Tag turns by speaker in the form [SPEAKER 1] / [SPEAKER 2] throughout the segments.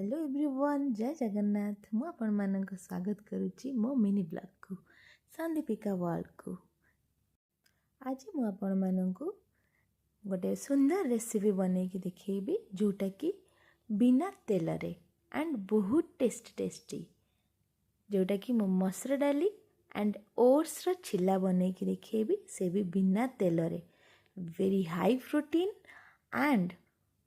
[SPEAKER 1] Hello everyone, जय जगन्नाथ। मु आपण मानक स्वागत करुच्ची मो मिनी ब्लॉग को संदीपिका वर्ल्ड को। आज मु आपण मानक गोटे सुंदर रेसिपी बने की देखिए जोटा कि बिना तेल रे एंड बहुत टेस्टी जोटा कि मो मसुर डाली एंड ओट्स रो छिला बने की देखिए से भी बिना तेल रे very high protein and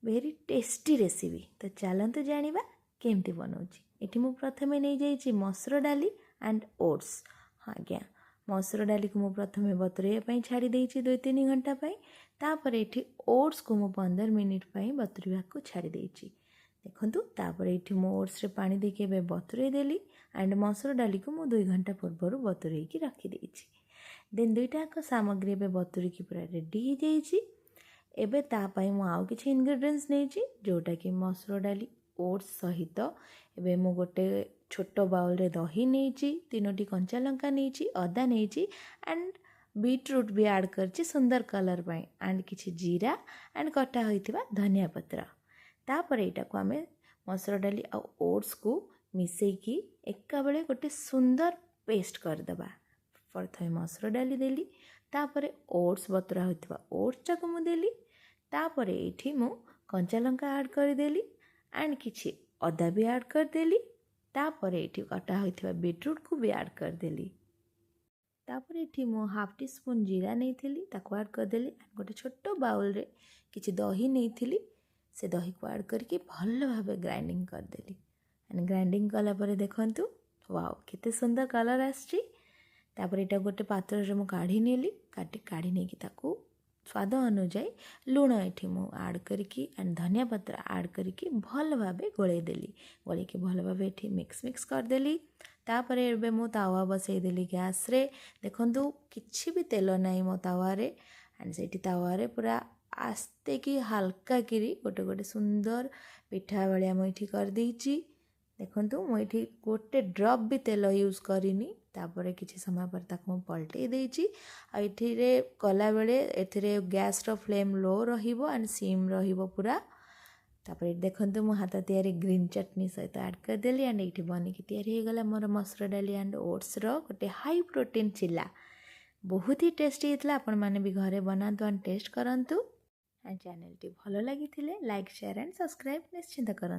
[SPEAKER 1] very tasty recipe. तो चलते जानिबा केमती बनाऊँगी। एठी मु प्रथमे नहीं जाइए मसुर डाली एंड ओट्स। हाँ आज्ञा, मसुर डाली को मु प्रथमे बतुरैया छाड़ी देइछि 2-3 घंटा पाई। तापर एठी ओट्स को मु 15 मिनिट पाई बतुरैया को छाड़ी देइछि। देखंतु तापर एठी मु ओट्स रे पानी देके बे बतुरै देली एंड मसुर डाली को मु 2 घंटा पूर्व बतुरै की रखी देइछि। देन दुईटा को सामग्री बे बतुरी की पूरा रेडी हो जाइछि। एबे तापाई मु आउ किछि इनग्रेडिएंट्स नेछि जोटा कि मसुर डाली ओट्स सहित एबे मु गोटे छोट बाउल रे दही नेछि, 3टी कंचा लंका नेछि, अदा नेछि एंड बीटरूट भी ऐड करछि सुंदर कलर पई एंड किछि जीरा एंड कटा होइतिबा धनिया पत्र। तापर एटा को हमें मसुर डाली आ ओट्स को मिसई की एका बेले गोटे सुंदर पेस्ट कर दबा। प्रथमे मसुर डाली देली, तापर ओट्स बतुरा होइतिबा ओट्स टाको मु देली, तापर एठी मु कंचा लंका ऐड कर देली एंड किछि अदा भी ऐड कर देली। तापर एठी कटा होइतिबा बीटरूट को भी ऐड कर देली। तापर एठी मु हाफ टी स्पून जीरा नेइथिली ताको ऐड कर देली। गोटे छोट बाउल रे किछि दही नेइथिली, से दही को ऐड करके भल भाबे ग्राइंडिंग कर देली एंड ग्राइंडिंग कला परे देखंतु वाओ केते सुंदर कलर आछि। तापर एटा गोटे पात्र रे मु काढी नेली, काढी नै कि ताको स्वाद अनुଯାयी लुण एठी मु ऐड करके एंड धनिया पत्र ऐड करके भल भाबे गोळे देली। गोळे के भल भाबे एठी मिक्स कर देली। तापर एबे मु तावा बसई देली गैस रे। देखंतु किछि भी तेल नाही मो तावा रे एंड सेठी तावा रे पूरा आस्ते की हल्का किरी गोटे गोटे सुंदर पिठा भलिया मु एठी कर देइछि। देखंतु मु एठी गोटे ड्रॉप भी तेल यूज करिनी। तापर किछि समय पर ताको पलटै देइछि। आ एठी रे कला बेले एथिरे गैस रो फ्लेम लो रहिबो एंड सिम रहिबो पूरा। तापर देखंतु मु हाथ तयारी ग्रीन चटनी सहित ऐड कर देली एंड एठी बनी की तयारी हो गला मोर मसुर डाली एंड ओट्स रो गोटे हाई प्रोटीन चिल्ला। बहुत ही टेस्टी हितला। आपण माने भी घरे बनातु एंड टेस्ट करंतु एंड चैनल टी भलो लागिथिले लाइक शेयर एंड सब्सक्राइब निश्चिंत करंतु।